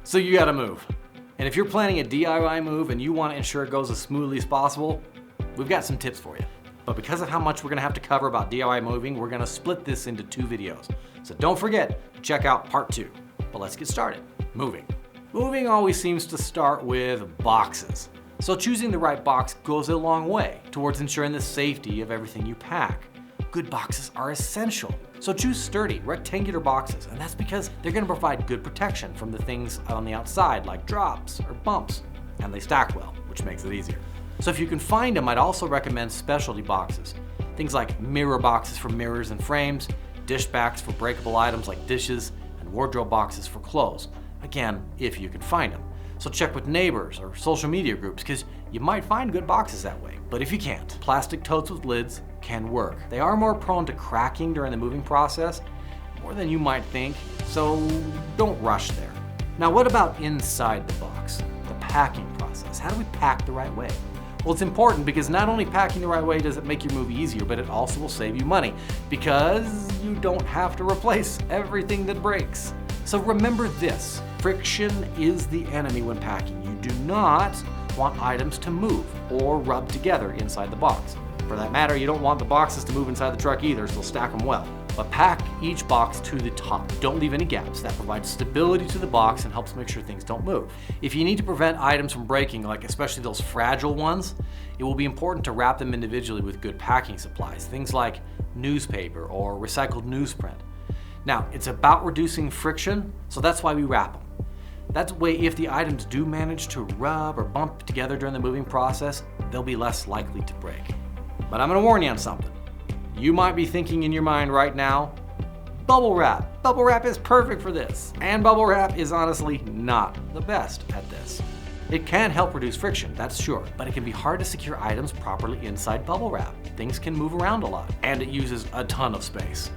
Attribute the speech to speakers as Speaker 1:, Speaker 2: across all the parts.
Speaker 1: So you gotta move. And if you're planning a DIY move and you want to ensure it goes as smoothly as possible, we've got some tips for you. But because of how much we're gonna have to cover about DIY moving, we're gonna split this into 2 videos. So don't forget to check out part 2. But let's get started. Moving. Moving always seems to start with boxes. So choosing the right box goes a long way towards ensuring the safety of everything you pack. Good boxes are essential. So choose sturdy, rectangular boxes, and that's because they're gonna provide good protection from the things on the outside like drops or bumps, and they stack well, which makes it easier. So if you can find them, I'd also recommend specialty boxes. Things like mirror boxes for mirrors and frames, dish backs for breakable items like dishes, and wardrobe boxes for clothes. Again, if you can find them. So check with neighbors or social media groups because you might find good boxes that way. But if you can't, plastic totes with lids can work. They are more prone to cracking during the moving process, more than you might think, so don't rush there. Now what about inside the box? The packing process. How do we pack the right way? Well, it's important because not only packing the right way does it make your move easier, but it also will save you money because you don't have to replace everything that breaks. So remember this, friction is the enemy when packing. You do not want items to move or rub together inside the box. For that matter, you don't want the boxes to move inside the truck either, so stack them well. But pack each box to the top. Don't leave any gaps. That provides stability to the box and helps make sure things don't move. If you need to prevent items from breaking, like especially those fragile ones, it will be important to wrap them individually with good packing supplies. Things like newspaper or recycled newsprint. Now, it's about reducing friction, so that's why we wrap them. That way, if the items do manage to rub or bump together during the moving process, they'll be less likely to break. But I'm gonna warn you on something. You might be thinking in your mind right now, bubble wrap. Bubble wrap is perfect for this. And bubble wrap is honestly not the best at this. It can help reduce friction, that's sure, but it can be hard to secure items properly inside bubble wrap. Things can move around a lot, and it uses a ton of space,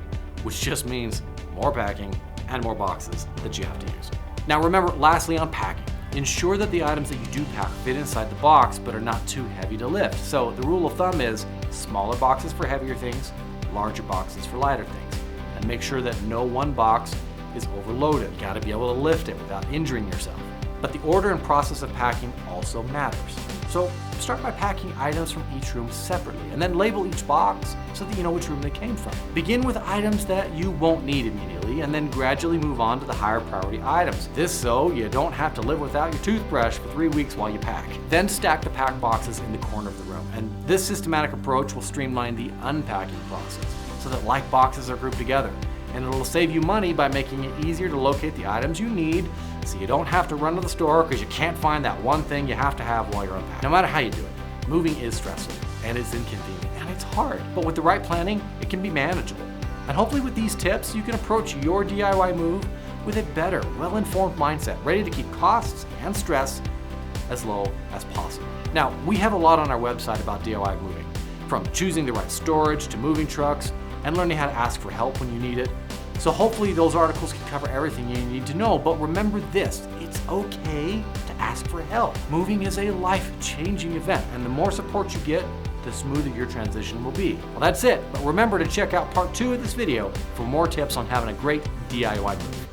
Speaker 1: which just means more packing and more boxes that you have to use. Now remember, lastly on packing, ensure that the items that you do pack fit inside the box but are not too heavy to lift. So the rule of thumb is smaller boxes for heavier things, larger boxes for lighter things. And make sure that no one box is overloaded. You gotta be able to lift it without injuring yourself. But the order and process of packing also matters. So start by packing items from each room separately and then label each box so that you know which room they came from. Begin with items that you won't need immediately and then gradually move on to the higher priority items. This so you don't have to live without your toothbrush for 3 weeks while you pack. Then stack the pack boxes in the corner of the room. And this systematic approach will streamline the unpacking process so that like boxes are grouped together. And it'll save you money by making it easier to locate the items you need so you don't have to run to the store because you can't find that one thing you have to have while you're unpacking. No matter how you do it, moving is stressful and it's inconvenient and it's hard, but with the right planning, it can be manageable. And hopefully with these tips, you can approach your DIY move with a better, well-informed mindset, ready to keep costs and stress as low as possible. Now, we have a lot on our website about DIY moving, from choosing the right storage to moving trucks and learning how to ask for help when you need it. So hopefully those articles can cover everything you need to know, but remember this, it's okay to ask for help. Moving is a life-changing event, and the more support you get, the smoother your transition will be. Well, that's it, but remember to check out part 2 of this video for more tips on having a great DIY move.